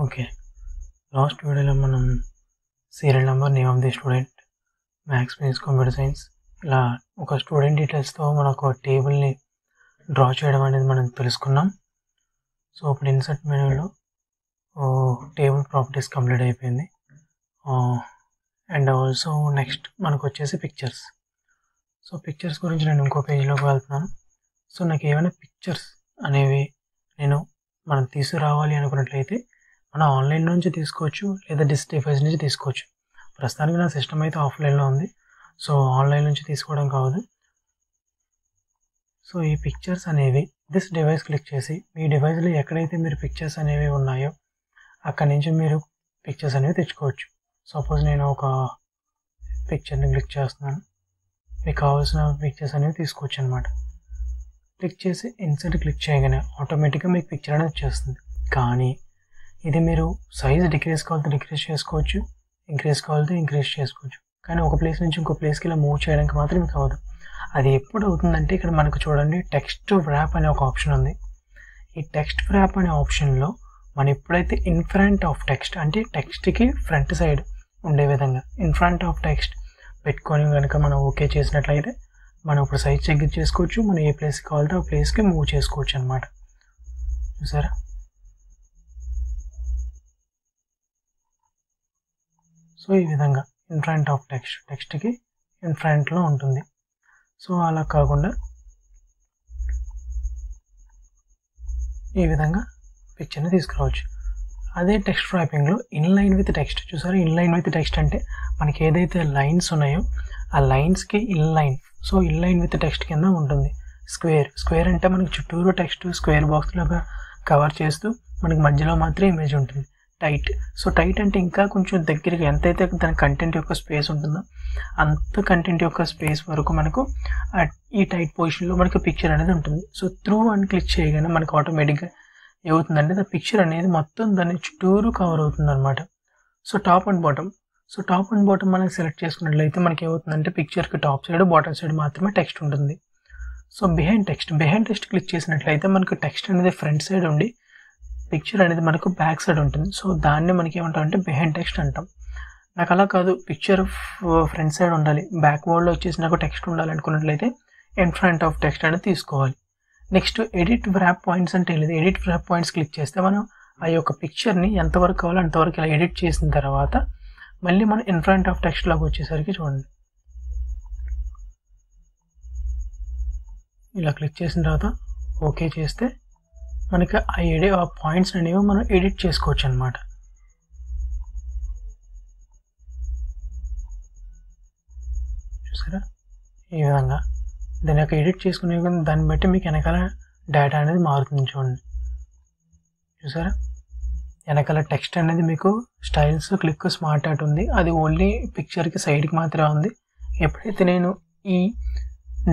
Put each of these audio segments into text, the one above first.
Okay. Last వీడియోలో మనం serial number, name of the student, maths, physics, computer science ఇలా ఒక స్టూడెంట్ డీటెయిల్స్తో మనకు టేబుల్ని డ్రా చేయడం అనేది మనం తెలుసుకున్నాం. సో ఇప్పుడు ఇన్సర్ట్ మెనూలో టేబుల్ ప్రాపర్టీస్ కంప్లీట్ అయిపోయింది. అండ్ ఆల్సో నెక్స్ట్ మనకు వచ్చేసి పిక్చర్స్. సో పిక్చర్స్ గురించి నేను ఇంకో పేజీలోకి వెళ్తున్నాను. సో నాకు ఏమైనా పిక్చర్స్ అనేవి మనం తీసుకురావాలి అనుకున్నట్లయితే మనం ఆన్లైన్ నుంచి తీసుకోవచ్చు, లేదా డివైస్ నుంచి తీసుకోవచ్చు. ప్రస్తుతానికి నా సిస్టమ్ అయితే ఆఫ్లైన్లో ఉంది, సో ఆన్లైన్ నుంచి తీసుకోవడం కావదు. సో ఈ పిక్చర్స్ అనేవి దిస్ డివైస్ క్లిక్ చేసి మీ డివైస్లో ఎక్కడైతే మీరు పిక్చర్స్ అనేవి ఉన్నాయో అక్కడి నుంచి మీరు పిక్చర్స్ అనేవి తెచ్చుకోవచ్చు. సపోజ్ నేను ఒక పిక్చర్ని క్లిక్ చేస్తున్నాను, మీకు కావాల్సిన పిక్చర్స్ అనేవి తీసుకోవచ్చు అనమాట. క్లిక్ చేసి ఇన్సర్ట్ క్లిక్ చేయగానే ఆటోమేటిక్గా మీకు పిక్చర్ అనేది వచ్చేస్తుంది. కానీ ఇది మీరు సైజ్ డిక్రీజ్ కావాలంటే డిక్రీజ్ చేసుకోవచ్చు, ఇంక్రీజ్ కావాలంటే ఇంక్రీజ్ చేసుకోవచ్చు. కానీ ఒక ప్లేస్ నుంచి ఇంకో ప్లేస్కి ఇలా మూవ్ చేయడానికి మాత్రం మీకు అవ్వదు. అది ఎప్పుడు అవుతుందంటే ఇక్కడ మనకు చూడండి టెక్స్ట్ వ్రాప్ అనే ఒక ఆప్షన్ ఉంది. ఈ టెక్స్ట్ వ్రాప్ అనే ఆప్షన్లో మనం ఎప్పుడైతే ఇన్ ఫ్రంట్ ఆఫ్ టెక్స్ట్ అంటే టెక్స్ట్కి ఫ్రంట్ సైడ్ ఉండే విధంగా ఇన్ ఫ్రంట్ ఆఫ్ టెక్స్ట్ పెట్టుకొని కనుక మనం ఓకే చేసినట్లయితే మనం ఇప్పుడు సైజ్ చెక్ చేసుకోవచ్చు, మనం ఏ ప్లేస్కి కావాలంటే ఆ ప్లేస్కి మూవ్ చేసుకోవచ్చు అనమాట. చూసారా? సో ఈ విధంగా ఇన్ ఫ్రంట్ ఆఫ్ టెక్స్ట్కి ఇన్ ఫ్రంట్లో ఉంటుంది. సో అలా కాకుండా ఈ విధంగా పిక్చర్ని తీసుకురావచ్చు. అదే టెక్స్ట్ ర్యాపింగ్లో ఇన్లైన్ విత్ టెక్స్ట్. చూసారా? ఇన్లైన్ విత్ టెక్స్ట్ అంటే మనకి ఏదైతే లైన్స్ ఉన్నాయో ఆ లైన్స్కి inline. So inline with text కింద ఉంటుంది. స్క్వేర్ అంటే మనకి చుట్టూరు టెక్స్ట్ స్క్వేర్ బాక్స్ లాగా కవర్ చేస్తూ మనకి మధ్యలో మాత్రమే ఇమేజ్ ఉంటుంది. టైట్. సో టైట్ అంటే ఇంకా కొంచెం దగ్గరగా ఎంతైతే దాని కంటెంట్ యొక్క స్పేస్ ఉంటుందో అంత కంటెంట్ యొక్క స్పేస్ వరకు మనకు ఈ టైట్ పొజిషన్లో మనకు పిక్చర్ అనేది ఉంటుంది. సో త్రూ అని క్లిక్ చేయగానే మనకు ఆటోమేటిక్గా ఏమవుతుందంటే ద పిక్చర్ అనేది మొత్తం దాన్ని చుట్టూరు కవర్ అవుతుంది అనమాట. So top and bottom. So top and bottom మనం సెలెక్ట్ చేసుకున్నట్లయితే మనకి ఏమవుతుందంటే పిక్చర్కి టాప్ సైడ్ బాటమ్ సైడ్ మాత్రమే టెక్స్ట్ ఉంటుంది. సో బిహైండ్ టెక్స్ట్ క్లిక్ చేసినట్లయితే మనకు టెక్స్ట్ అనేది ఫ్రంట్ సైడ్ ఉండి పిక్చర్ అనేది మనకు బ్యాక్ సైడ్ ఉంటుంది. సో దాన్ని మనకి ఏమంటాం అంటే బిహైండ్ టెక్స్ట్ అంటాం. నాకు అలా కాదు, పిక్చర్ ఫ్రంట్ సైడ్ ఉండాలి, బ్యాక్ వర్డ్లో వచ్చేసి నాకు టెక్స్ట్ ఉండాలి అనుకున్నట్లయితే ఇన్ ఫ్రంట్ ఆఫ్ టెక్స్ట్ అనేది తీసుకోవాలి. నెక్స్ట్ ఎడిట్ వ్రాప్ పాయింట్స్ అంటే లేదు. ఎడిట్ వ్రాప్ పాయింట్స్ క్లిక్ చేస్తే మనం ఆ యొక్క పిక్చర్ని ఎంతవరకు కావాలో అంతవరకు ఇలా ఎడిట్ చేసిన తర్వాత మళ్ళీ మనం ఇన్ ఫ్రంట్ ఆఫ్ టెక్స్ట్ లాగా వచ్చేసరికి చూడండి ఇలా క్లిక్ చేసిన తర్వాత ఓకే చేస్తే మనకి ఆ పాయింట్స్ అనేవి మనం ఎడిట్ చేసుకోవచ్చు అనమాట. చూసారా? ఈ విధంగా దాని యొక్క ఎడిట్ చేసుకునే దాన్ని బట్టి మీకు వెనకాల డేటా అనేది మారుతుంది. చూడండి. చూసారా? వెనకాల టెక్స్ట్ అనేది మీకు స్టైల్స్ క్లిక్ స్మార్ట్ ఆర్ట్ ఉంది. అది ఓన్లీ పిక్చర్కి సైడ్కి మాత్రమే ఉంది. ఎప్పుడైతే నేను ఈ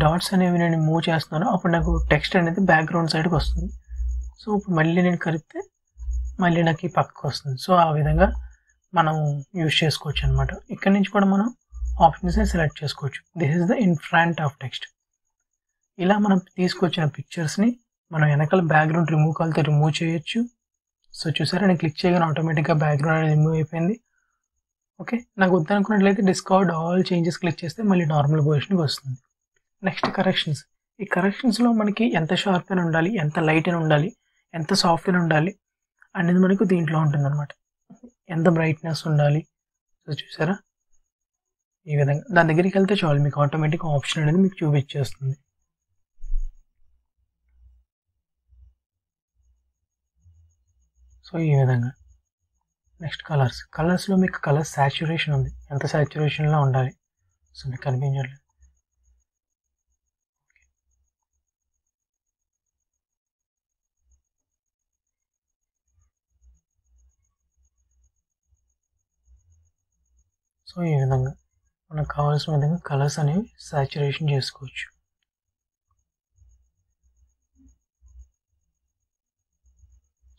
డాట్స్ అనేవి నేను మూవ్ చేస్తున్నానో అప్పుడు నాకు టెక్స్ట్ అనేది బ్యాక్గ్రౌండ్ సైడ్కి వస్తుంది. సో ఇప్పుడు మళ్ళీ నేను కలిపితే మళ్ళీ నాకు ఈ పక్కకు వస్తుంది. సో ఆ విధంగా మనం యూజ్ చేసుకోవచ్చు అనమాట. ఇక్కడ నుంచి కూడా మనం ఆప్షన్స్ని సెలెక్ట్ చేసుకోవచ్చు. This is the in front of text. ఇలా మనం తీసుకొచ్చిన పిక్చర్స్ని మనం వెనకాల బ్యాక్గ్రౌండ్ రిమూవ్ కావాలితే రిమూవ్ చేయొచ్చు. సో చూసారా? నేను క్లిక్ చేయగానే ఆటోమేటిక్గా బ్యాక్గ్రౌండ్ అనేది రిమూవ్ అయిపోయింది. ఓకే, నాకు వద్దనుకున్నట్లయితే డిస్కార్డ్ ఆల్ చేంజెస్ క్లిక్ చేస్తే మళ్ళీ నార్మల్ పొజిషన్కి వస్తుంది. Next corrections. ఈ కరెక్షన్స్లో మనకి ఎంత షార్ప్ అని ఉండాలి, ఎంత లైట్ అని ఉండాలి, ఎంత సాఫ్ట్ అని ఉండాలి అనేది మనకు దీంట్లో ఉంటుంది అనమాట. ఎంత బ్రైట్నెస్ ఉండాలి. సో చూసారా? ఈ విధంగా దాని దగ్గరికి వెళ్తే చాలు మీకు ఆటోమేటిక్ ఆప్షన్ అనేది మీకు చూపించేస్తుంది. సో ఈ విధంగా. నెక్స్ట్ కలర్స్లో మీకు కలర్ సాచురేషన్ ఉంది, ఎంత సాచురేషన్లో ఉండాలి. సో మీకు కనిపించట్లేదు. సో ఈ విధంగా మనకు కావాల్సిన విధంగా కలర్స్ అనేవి సాచురేషన్ చేసుకోవచ్చు.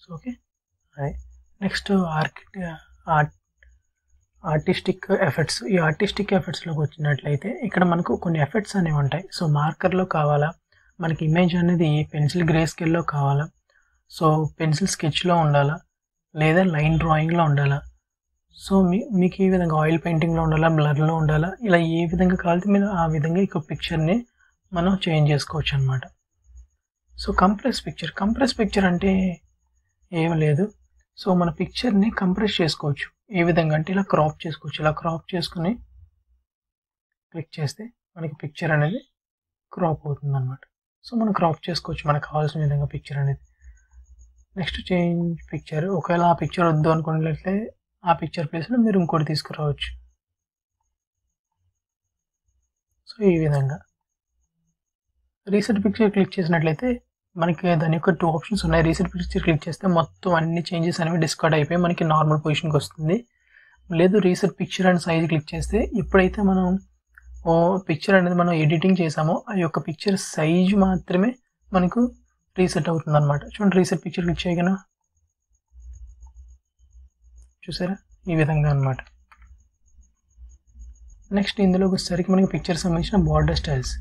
సో ఓకే, అదే నెక్స్ట్ ఆర్టిస్టిక్ ఎఫెక్ట్స్. ఈ ఆర్టిస్టిక్ ఎఫెక్ట్స్లోకి వచ్చినట్లయితే ఇక్కడ మనకు కొన్ని ఎఫెక్ట్స్ అనేవి ఉంటాయి. సో మార్కర్లో కావాలా, మనకి ఇమేజ్ అనేది పెన్సిల్ గ్రే స్కేల్లో కావాలా, సో పెన్సిల్ స్కెచ్లో ఉండాలా, లేదా లైన్ డ్రాయింగ్లో ఉండాలా, సో మీకు ఈ విధంగా ఆయిల్ పెయింటింగ్లో ఉండాలా, బ్లర్లో ఉండాలా, ఇలా ఏ విధంగా కావాలంటే మీరు ఆ విధంగా ఈ పిక్చర్ని మనం చేంజ్ చేసుకోవచ్చు అనమాట. సో కంప్రెస్ పిక్చర్ అంటే ఏం లేదు. సో మన పిక్చర్ని కంప్రెస్ చేసుకోవచ్చు. ఏ విధంగా అంటే ఇలా క్రాప్ చేసుకోవచ్చు. ఇలా క్రాప్ చేసుకుని క్లిక్ చేస్తే మనకి పిక్చర్ అనేది క్రాప్ అవుతుంది అనమాట. సో మనం క్రాప్ చేసుకోవచ్చు మనకు కావాల్సిన విధంగా పిక్చర్ అనేది. Next change picture. ఒకవేళ ఆ పిక్చర్ వద్దు అనుకున్నట్లయితే ఆ పిక్చర్ ప్లేస్లో మీరు ఇంకోటి తీసుకురావచ్చు. సో ఈ విధంగా రీసెట్ పిక్చర్ క్లిక్ చేసినట్లయితే మనకి దాని యొక్క 2 ఆప్షన్స్ ఉన్నాయి. రీసెట్ పిక్చర్ క్లిక్ చేస్తే మొత్తం అన్ని చేంజెస్ అనేవి డిస్కార్డ్ అయిపోయి మనకి నార్మల్ పొజిషన్కి వస్తుంది. లేదు reset picture and size click చేస్తే ఎప్పుడైతే మనం పిక్చర్ అనేది మనం ఎడిటింగ్ చేసామో ఆ యొక్క పిక్చర్ సైజు మాత్రమే మనకు రీసెట్ అవుతుంది అనమాట. చూడండి, రీసెట్ పిక్చర్ క్లిక్ చేయగానే చూసారా ఈ విధంగా అనమాట. నెక్స్ట్ ఇందులోకి వచ్చేసరికి మనకి పిక్చర్ సంబంధించిన బార్డర్ స్టైల్స్.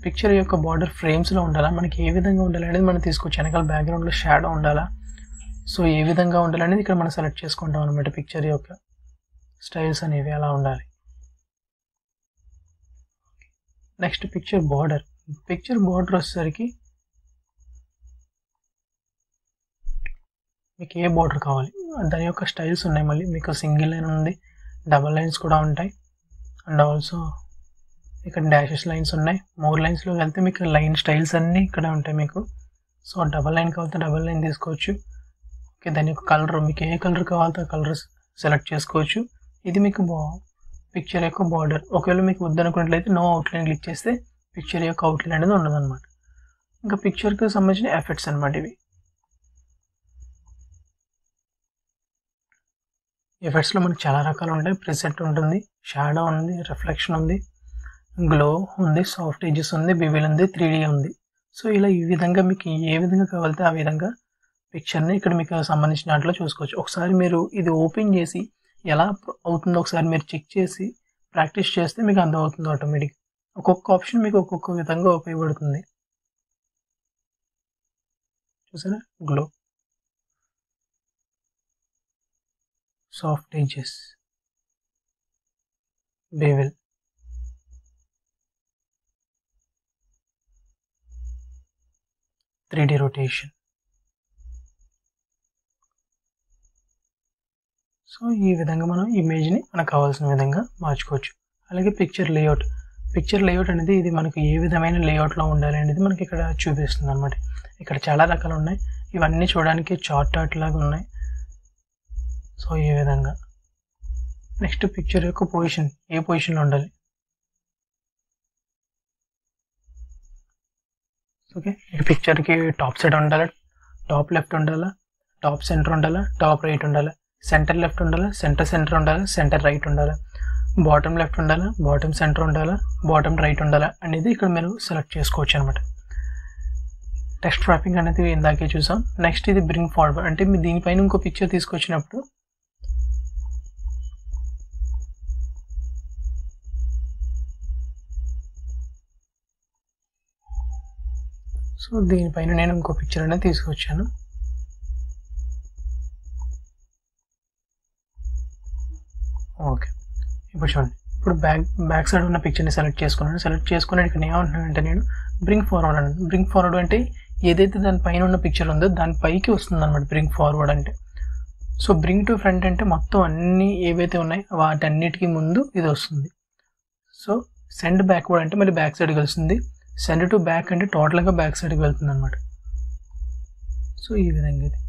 పిక్చర్ యొక్క బార్డర్ ఫ్రేమ్స్లో ఉండాలా, మనకి ఏ విధంగా ఉండాలి అనేది మనం తీసుకోవచ్చు. వెనకాల బ్యాక్గ్రౌండ్లో షాడో ఉండాలా, సో ఏ విధంగా ఉండాలనేది ఇక్కడ మనం సెలెక్ట్ చేసుకుంటాం అనమాట. పిక్చర్ యొక్క స్టైల్స్ అనేవి అలా ఉండాలి. నెక్స్ట్ పిక్చర్ బార్డర్ వచ్చేసరికి మీకు ఏ బార్డర్ కావాలి దాని యొక్క స్టైల్స్ ఉన్నాయి. మళ్ళీ మీకు సింగిల్ లైన్ ఉంది, డబల్ లైన్స్ కూడా ఉంటాయి, అండ్ ఆల్సో ఇక్కడ డాషెస్ లైన్స్ ఉన్నాయి. మోర్ లైన్స్లో వెళ్తే మీకు లైన్ స్టైల్స్ అన్నీ ఇక్కడ ఉంటాయి మీకు. సో డబల్ లైన్ కావాలంటే డబల్ లైన్ తీసుకోవచ్చు. ఓకే, దాని యొక్క కలర్ మీకు ఏ కలర్ కావాలంటే ఆ కలర్ సెలెక్ట్ చేసుకోవచ్చు. ఇది మీకు పిక్చర్ యొక్క బార్డర్. ఒకవేళ మీకు వద్దనుకున్నట్లయితే నో అవుట్లైన్ క్లిక్ చేస్తే పిక్చర్ యొక్క అవుట్లైన్ అనేది ఉండదు అనమాట. ఇంకా పిక్చర్కి సంబంధించిన ఎఫెక్ట్స్ అనమాట ఇవి. ఎఫెక్ట్స్లో మనకి చాలా రకాలు ఉంటాయి. ప్రిసెట్ ఉంటుంది, షాడో ఉంది, రిఫ్లెక్షన్ ఉంది, గ్లో ఉంది, సాఫ్ట్ ఎడ్జెస్ ఉంది, బివిల్ ఉంది, 3D ఉంది. సో ఇలా ఈ విధంగా మీకు ఏ విధంగా కావాలితే ఆ విధంగా పిక్చర్ని ఇక్కడ మీకు సంబంధించిన దాంట్లో చూసుకోవచ్చు. ఒకసారి మీరు ఇది ఓపెన్ చేసి ఎలా అవుతుందో ఒకసారి మీరు చెక్ చేసి ప్రాక్టీస్ చేస్తే మీకు అర్థం అవుతుంది ఆటోమేటిక్. ఒక్కొక్క ఆప్షన్ మీకు ఒక్కొక్క విధంగా ఉపయోగపడుతుంది. చూసారా, glow, soft edges, bevel, three D rotation. So ఈ విధంగా మనం ఇమేజ్ని మనకు కావాల్సిన విధంగా మార్చుకోవచ్చు. అలాగే పిక్చర్ లేఅవుట్ అనేది ఇది మనకు ఏ విధమైన లేఅవుట్లో ఉండాలి అనేది మనకి ఇక్కడ చూపిస్తుంది అనమాట. ఇక్కడ చాలా రకాలు ఉన్నాయి. ఇవన్నీ చూడడానికి చార్ట్ లాగా ఉన్నాయి. సో ఈ విధంగా నెక్స్ట్ పిక్చర్ యొక్క పొజిషన్, ఏ పొజిషన్లో ఉండాలి. ఓకే, ఈ పిక్చర్కి టాప్ సైడ్ ఉండాలా, టాప్ లెఫ్ట్ ఉండాలా, టాప్ సెంటర్ ఉండాలా, టాప్ రైట్ ఉండాలా, సెంటర్ లెఫ్ట్ ఉండాలా, సెంటర్ ఉండాలా, సెంటర్ రైట్ ఉండాలా, బాటమ్ లెఫ్ట్ ఉండాలా, బాటమ్ సెంటర్ ఉండాలా, బాటమ్ రైట్ ఉండాలా అనేది ఇక్కడ మీరు సెలెక్ట్ చేసుకోవచ్చు అనమాట. టెక్స్ట్ ర్యాపింగ్ అనేది ఇందాకే చూసాం. నెక్స్ట్ ఇది బ్రింగ్ ఫార్వర్డ్, అంటే మీరు దీనిపైన ఇంకో పిక్చర్ తీసుకొచ్చినప్పుడు సో దీనిపైన నేను ఇంకో పిక్చర్ అనేది తీసుకొచ్చాను. ఓకే, ఇప్పుడు చూడండి, ఇప్పుడు బ్యాక్ సైడ్ ఉన్న పిక్చర్ని సెలెక్ట్ చేసుకుని ఇక్కడ ఏమంటున్నానంటే నేను బ్రింగ్ ఫార్వర్డ్ అన్నాను. బ్రింగ్ ఫార్వర్డ్ అంటే ఏదైతే దానిపైన ఉన్న పిక్చర్ ఉందో దాని పైకి వస్తుంది అనమాట బ్రింగ్ ఫార్వర్డ్ అంటే. సో బ్రింగ్ టు ఫ్రంట్ అంటే మొత్తం అన్నీ ఏవైతే ఉన్నాయో వాటన్నిటికీ ముందు ఇది వస్తుంది. సో సెండ్ బ్యాక్వర్డ్ అంటే మళ్ళీ బ్యాక్ సైడ్కి వెళ్తుంది. సెండ్ టు బ్యాక్ అంటే టోటల్గా బ్యాక్ సైడ్కి వెళ్తుంది అనమాట. సో ఈ విధంగా ఇది.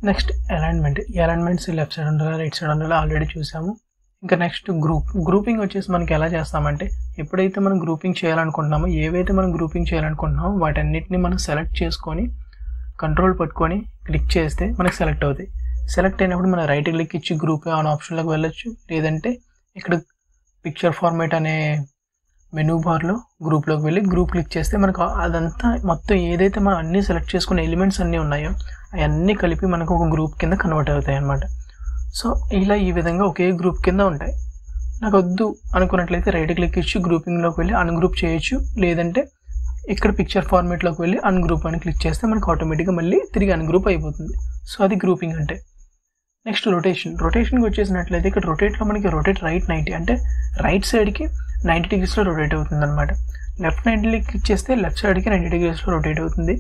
నెక్స్ట్ అలైన్మెంట్స్ లెఫ్ట్ సైడ్ ఉండాలి, రైట్ సైడ్ ఉండాలి, ఆల్రెడీ చూసాము. ఇంకా నెక్స్ట్ గ్రూపింగ్ వచ్చేసి మనకి ఎలా చేస్తామంటే ఎప్పుడైతే మనం గ్రూపింగ్ చేయాలనుకుంటున్నామో ఏవైతే మనం గ్రూపింగ్ చేయాలనుకుంటున్నామో వాటన్నిటిని మనం సెలెక్ట్ చేసుకొని కంట్రోల్ పట్టుకొని క్లిక్ చేస్తే మనకి సెలెక్ట్ అవుతాయి. సెలెక్ట్ అయినప్పుడు మనం రైట్ క్లిక్ ఇచ్చి గ్రూప్ ఆన్ ఆప్షన్లోకి వెళ్ళొచ్చు. లేదంటే ఇక్కడ పిక్చర్ ఫార్మేట్ అనే మెనూ బార్లో గ్రూప్లోకి వెళ్ళి గ్రూప్ క్లిక్ చేస్తే మనకు అదంతా మొత్తం ఏదైతే మనం అన్నీ సెలెక్ట్ చేసుకునే ఎలిమెంట్స్ అన్నీ ఉన్నాయో అవన్నీ కలిపి మనకు ఒక గ్రూప్ కింద కన్వర్ట్ అవుతాయి అన్నమాట. సో ఇలా ఈ విధంగా ఒకే గ్రూప్ కింద ఉంటాయి. నాకు వద్దు అనుకున్నట్లయితే రైట్ క్లిక్ ఇచ్చి గ్రూపింగ్లోకి వెళ్ళి అన్గ్రూప్ చేయొచ్చు. లేదంటే ఇక్కడ పిక్చర్ ఫార్మేట్లోకి వెళ్ళి అన్గ్రూప్ అని క్లిక్ చేస్తే మనకు ఆటోమేటిక్గా మళ్ళీ తిరిగి అన్గ్రూప్ అయిపోతుంది. సో అది గ్రూపింగ్ అంటే. నెక్స్ట్ రొటేషన్కి వచ్చేసినట్లయితే ఇక్కడ రొటేట్లో మనకి రొటేట్ రైట్ 90 అంటే రైట్ సైడ్కి 90 degreesలో రొటేట్ అవుతుంది అనమాట. లెఫ్ట్ 90 క్లిక్ చేస్తే లెఫ్ట్ సైడ్కి 90 degreesలో రొటేట్ అవుతుంది.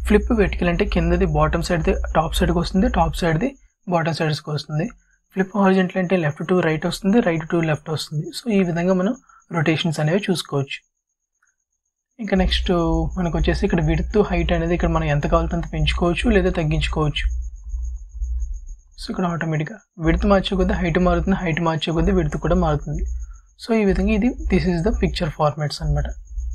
ఫ్లిప్ వెర్టికల్ అంటే కిందది బాటమ్ సైడ్ది టాప్ సైడ్కి వస్తుంది, టాప్ సైడ్ది బాటమ్ సైడ్స్కి వస్తుంది. ఫ్లిప్ హారిజంటల్ అంటే లెఫ్ట్ టు రైట్ వస్తుంది, రైట్ టు లెఫ్ట్ వస్తుంది. సో ఈ విధంగా మనం రొటేషన్స్ అనేవి చూసుకోవచ్చు. ఇంకా నెక్స్ట్ మనకు వచ్చేసి ఇక్కడ విడ్త్ హైట్ అనేది ఇక్కడ మనం ఎంత కావాలంటే అంత పెంచుకోవచ్చు లేదా తగ్గించుకోవచ్చు. సో ఇక్కడ ఆటోమేటిక్గా విడ్త్ మార్చే కొద్దీ హైట్ మారుతుంది, హైట్ మార్చే కొద్దీ విడ్త్ కూడా మారుతుంది. సో ఈ విధంగా this is the picture formats అనమాట.